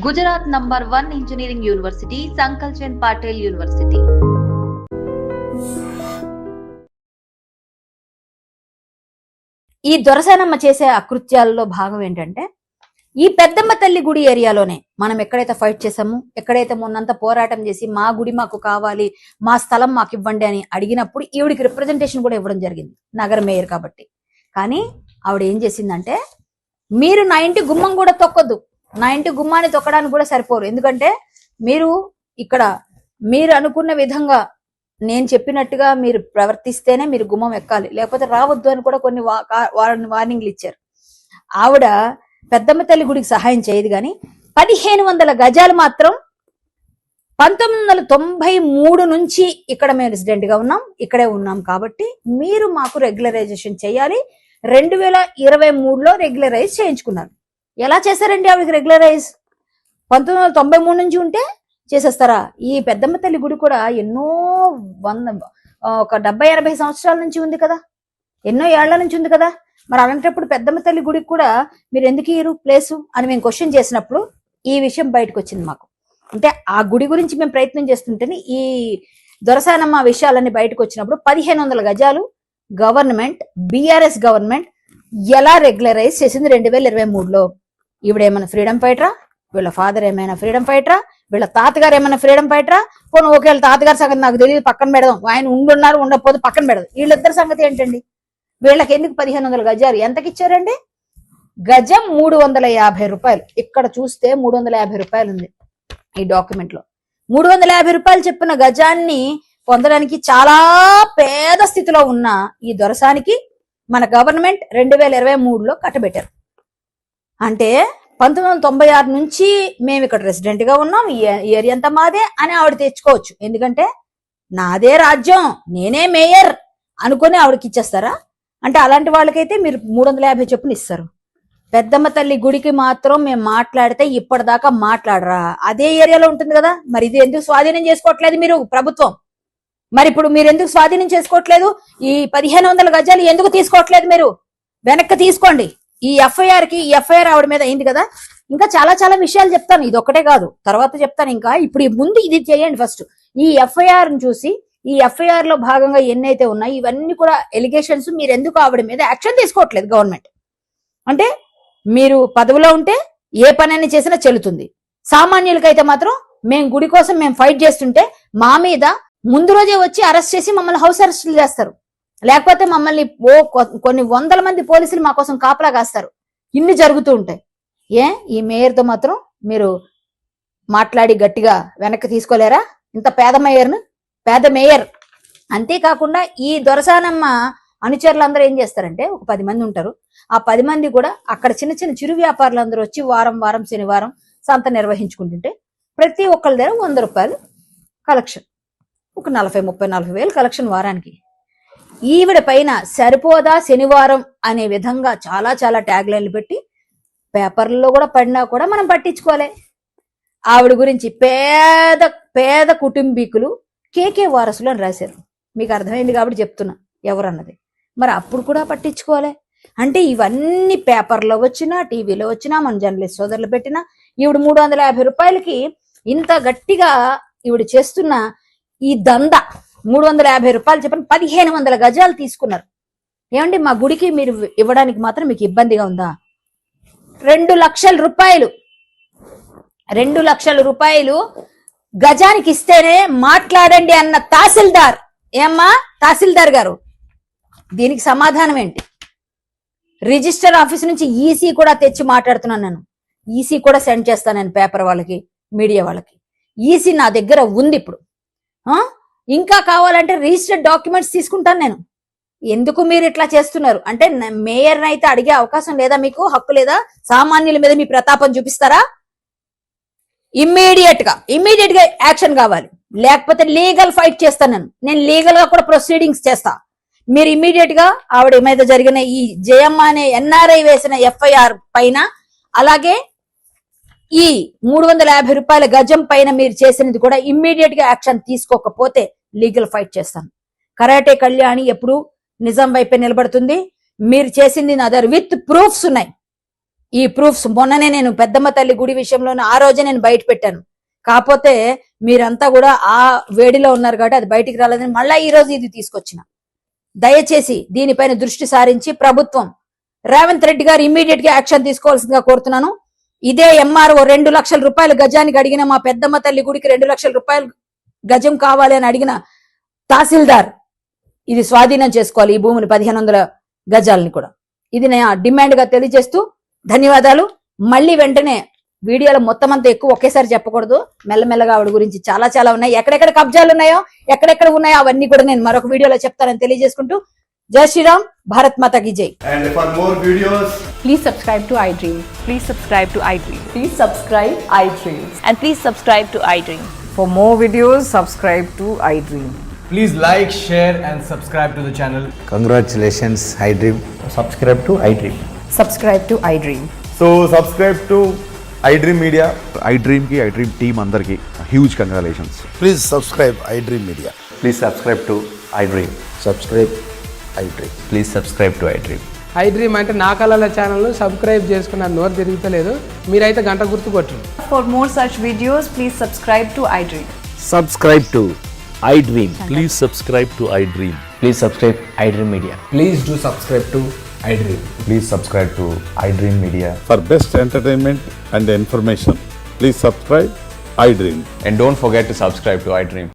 Gujarat number 1 engineering university Sankalchand Patil university. ఈ దొరసానమ్మ చేసే అకృత్యాలలో భాగం ఏంటంటే, ఈ పెద్దమ్మ తల్లి గుడి ఏరియాలోనే మనం ఎక్కడైతే ఫైట్ చేసామో, ఎక్కడైతే మొన్నంతా పోరాటం చేసి మా గుడి మాకు కావాలి, మా స్థలం మాకు ఇవ్వండి అని అడిగినప్పుడు ఈవిడికి రిప్రజెంటేషన్ కూడా ఇవ్వడం జరిగింది, నగర మేయర్ కాబట్టి. కానీ ఆవిడ ఏం చేసిందంటే, మీరు నా ఇంటి గుమ్మం కూడా తొక్కొద్దు, నా ఇంటి గుమ్మాన్ని తొక్కడానికి కూడా సరిపోరు, ఎందుకంటే మీరు ఇక్కడ మీరు అనుకున్న విధంగా నేను చెప్పినట్టుగా మీరు ప్రవర్తిస్తేనే మీరు గుమ్మం ఎక్కాలి, లేకపోతే రావద్దు అని కూడా కొన్ని వార్నింగ్లు ఇచ్చారు. ఆవిడ పెద్దమ్మ తల్లి గుడికి సహాయం చేయదు, కానీ 1500 గజాలు మాత్రం 1993 నుంచి ఇక్కడ మేము రెసిడెంట్ గా ఉన్నాం, ఇక్కడే ఉన్నాం, కాబట్టి మీరు మాకు రెగ్యులరైజేషన్ చేయాలి. 2023లో రెగ్యులరైజ్ చేయించుకున్నారు. ఎలా చేశారండి ఆవిడకి రెగ్యులరైజ్? 1993 నుంచి ఉంటే చేసేస్తారా? ఈ పెద్దమ్మ తల్లి గుడి కూడా ఎన్నో ఒక 70-80 సంవత్సరాల నుంచి ఉంది కదా, ఎన్నో ఏళ్ల నుంచి ఉంది కదా. మరి అలాంటప్పుడు పెద్దమ్మ తల్లి గుడికి కూడా మీరు ఎందుకు ఇయ్యరు ప్లేసు అని మేము క్వశ్చన్ చేసినప్పుడు ఈ విషయం బయటకు వచ్చింది మాకు. అంటే ఆ గుడి గురించి మేము ప్రయత్నం చేస్తుంటేనే ఈ దొరసానమ్మ విషయాలన్నీ బయటకు వచ్చినప్పుడు 1500 గజాలు గవర్నమెంట్, బీఆర్ఎస్ గవర్నమెంట్ ఎలా రెగ్యులరైజ్ చేసింది 2023లో. ఈవిడేమైనా ఫ్రీడమ్ ఫైటరా? వీళ్ళ ఫాదర్ ఏమైనా ఫ్రీడమ్ ఫైటరా? వీళ్ళ తాతగారు ఏమైనా ఫ్రీడమ్ ఫైటరా? పోనీ ఒకవేళ తాతగారి సంగతి నాకు తెలియదు, పక్కన పెడదాం, ఆయన ఉండున్నారు ఉండకపోతే పక్కన పెడదాం, వీళ్ళిద్దరి సంగతి ఏంటండి? వీళ్ళకి ఎందుకు 1500 గజాలు ఎంతకి ఇచ్చారండి? గజం 350 రూపాయలు. ఇక్కడ చూస్తే 350 రూపాయలు ఉంది ఈ డాక్యుమెంట్ లో. 350 రూపాయలు చెప్పిన గజాన్ని పొందడానికి చాలా పేద స్థితిలో ఉన్న ఈ దొరసానికి మన గవర్నమెంట్ 2023లో కట్టబెట్టారు. అంటే 1996 నుంచి మేము ఇక్కడ రెసిడెంట్ గా ఉన్నాం, ఈ ఏరియా అంతా మాదే అని ఆవిడ తెచ్చుకోవచ్చు, ఎందుకంటే నాదే రాజ్యం, నేనే మేయర్ అనుకుని ఆవిడకి ఇచ్చేస్తారా? అంటే అలాంటి వాళ్ళకైతే మీరు 350 చొప్పున ఇస్తారు. పెద్దమ్మ తల్లి గుడికి మాత్రం మేము మాట్లాడితే ఇప్పటిదాకా మాట్లాడరా? అదే ఏరియాలో ఉంటుంది కదా, మరి ఇది ఎందుకు స్వాధీనం చేసుకోవట్లేదు మీరు ప్రభుత్వం? మరి ఇప్పుడు మీరు ఎందుకు స్వాధీనం చేసుకోవట్లేదు? ఈ 1500 గజాలు ఎందుకు తీసుకోవట్లేదు? మీరు వెనక్కి తీసుకోండి. ఈ ఎఫ్ఐఆర్ ఆవిడ మీద అయింది కదా, ఇంకా చాలా చాలా విషయాలు చెప్తాను, ఇది ఒక్కటే కాదు, తర్వాత చెప్తాను. ఇంకా ఇప్పుడు ముందు ఇది చేయండి ఫస్ట్. ఈ ఎఫ్ఐఆర్ చూసి ఈ ఎఫ్ఐఆర్ లో భాగంగా ఎన్నైతే ఉన్నాయి ఇవన్నీ కూడా ఎలిగేషన్స్, మీరు ఎందుకు ఆవిడ మీద యాక్షన్ తీసుకోవట్లేదు గవర్నమెంట్? అంటే మీరు పదవిలో ఉంటే ఏ పని చేసినా చెల్లుతుంది, సామాన్యులకైతే మాత్రం మేము గుడి కోసం మేము ఫైట్ చేస్తుంటే మా మీద ముందు రోజే వచ్చి అరెస్ట్ చేసి మమ్మల్ని హౌస్ అరెస్టులు చేస్తారు, లేకపోతే మమ్మల్ని కొన్ని వందల మంది పోలీసులు మా కోసం కాపలా కాస్తారు. ఇన్ని జరుగుతూ ఉంటాయి. ఈ మేయర్తో మాత్రం మీరు మాట్లాడి గట్టిగా వెనక్కి తీసుకోలేరా? ఇంత పేద మేయర్. అంతేకాకుండా ఈ దొరసానమ్మ అనుచరులందరూ ఏం చేస్తారంటే, ఒక 10 మంది ఉంటారు. ఆ 10 మంది కూడా అక్కడ చిన్న చిన్న చిరు వ్యాపారులందరూ వచ్చి వారం శనివారం సంత నిర్వహించుకుంటుంటే ప్రతి ఒక్కరి దగ్గర 100 రూపాయలు కలెక్షన్, ఒక 40-40 వేలు కలెక్షన్ వారానికి. ఈవిడ పైన సరిపోదా శనివారం అనే విధంగా చాలా చాలా ట్యాగ్ లైన్లు పెట్టి పేపర్లలో కూడా పడినా కూడా మనం పట్టించుకోలే. ఆవిడ గురించి పేద కుటుంబీకులు కేకే వారసులు అని రాశారు. మీకు అర్థమైంది కాబట్టి చెప్తున్నా ఎవరన్నది. మరి అప్పుడు కూడా పట్టించుకోలే. అంటే ఇవన్నీ పేపర్లో వచ్చినా, టీవీలో వచ్చినా, మన జర్నలిస్ట్ సోదరులు పెట్టినా, ఈవిడ 350 రూపాయలకి ఇంత గట్టిగా ఈవిడ చేస్తున్న ఈ దంద 350 రూపాయలు చెప్పని 1500 గజాలు తీసుకున్నారు. ఏమండి, మా గుడికి మీరు ఇవ్వడానికి మాత్రం మీకు ఇబ్బందిగా ఉందా? 2 లక్షల రూపాయలు 2 లక్షల రూపాయలు గజానికి ఇస్తేనే మాట్లాడండి అన్న తహసీల్దార్. ఏమ్మా తహసీల్దార్ గారు, దీనికి సమాధానం ఏంటి? రిజిస్టర్ ఆఫీస్ నుంచి ఈసీ కూడా తెచ్చి మాట్లాడుతున్నాను నేను. ఈసీ కూడా సెండ్ చేస్తాను నేను పేపర్ వాళ్ళకి, మీడియా వాళ్ళకి. ఈసీ నా దగ్గర ఉంది ఇప్పుడు. ఇంకా కావాలంటే రిజిస్టర్డ్ డాక్యుమెంట్స్ తీసుకుంటాను నేను. ఎందుకు మీరు ఇట్లా చేస్తున్నారు అంటే, మేయర్ని అయితే అడిగే అవకాశం లేదా? మీకు హక్కు లేదా? సామాన్యుల మీద మీ ప్రతాపం చూపిస్తారా? ఇమ్మీడియట్ గా యాక్షన్ కావాలి, లేకపోతే లీగల్ ఫైట్ చేస్తాను నేను లీగల్ గా కూడా ప్రొసీడింగ్స్ చేస్తా. మీరు ఇమ్మీడియట్ గా ఆవిడ మీద జరిగిన ఈ జయమ్మ అనే ఎన్ఆర్ఐ వేసిన ఎఫ్ఐఆర్ పైన, అలాగే ఈ 350 రూపాయల గజం పైన మీరు చేసినది కూడా ఇమ్మీడియట్ గా యాక్షన్ తీసుకోకపోతే లీగల్ ఫైట్ చేస్తాను. కరాటే కళ్యాణి ఎప్పుడు నిజం వైపే నిలబడుతుంది. మీరు చేసింది నా దగ్గర విత్ ప్రూఫ్స్ ఉన్నాయి. ఈ ప్రూఫ్స్ మొన్ననే నేను పెద్దమ్మ తల్లి గుడి విషయంలోనే ఆ రోజే నేను బయట పెట్టాను. కాకపోతే మీరంతా కూడా ఆ వేడిలో ఉన్నారు కాబట్టి అది బయటికి రాలేదని మళ్ళా ఈ రోజు ఇది తీసుకొచ్చిన. దయచేసి దీనిపైన దృష్టి సారించి ప్రభుత్వం రేవంత్ రెడ్డి గారు ఇమ్మీడియట్ గా యాక్షన్ తీసుకోవాల్సిందిగా కోరుతున్నాను. ఇదే ఎంఆర్ఓ 2 లక్షల రూపాయలు గజానికి అడిగిన మా పెద్దమ్మ తల్లి గుడికి 2 లక్షల రూపాయలు గజం కావాలి అని అడిగిన తహసీల్దార్ ఇది స్వాధీనం చేసుకోవాలి, ఈ భూమిని 1500 గజాలని కూడా. ఇది నేను డిమాండ్ గా తెలియజేస్తూ ధన్యవాదాలు. మళ్ళీ వెంటనే వీడియోలో మొత్తం అంతా ఎక్కువ ఒకేసారి చెప్పకూడదు, మెల్లమెల్లగా ఆవిడ గురించి చాలా చాలా ఉన్నాయి. ఎక్కడెక్కడ కబ్జాలు ఉన్నాయో ఎక్కడెక్కడ ఉన్నాయో అవన్నీ కూడా నేను మరొక వీడియోలో చెప్తానని తెలియజేసుకుంటూ జై శ్రీరామ్, భారత్ మాతా కీ జై. And for more videos, Please subscribe to iDream. Please subscribe to iDream. Please subscribe iDream. And please subscribe to iDream. For more videos, subscribe to iDream. please like, share and subscribe to the channel. Congratulations, iDream. Subscribe to iDream. Subscribe to iDream. So subscribe to iDream Media. iDream की iDream team अंदर की huge congratulations. Please subscribe iDream Media. Please subscribe to iDream. Subscribe iDream. Please subscribe to iDream. iDream అంటే నా కళల ఛానల్ను subscribe చేసుకున్న నోరు తిరుగుతలేదు, మీరైతే గంట గుర్తు కొట్టండి. For more such videos, please subscribe to iDream. Subscribe to iDream. Please subscribe to iDream. Please subscribe iDream Media. Please do subscribe to iDream. Please subscribe to iDream Media. For best entertainment and information, please subscribe iDream. And don't forget to subscribe to iDream.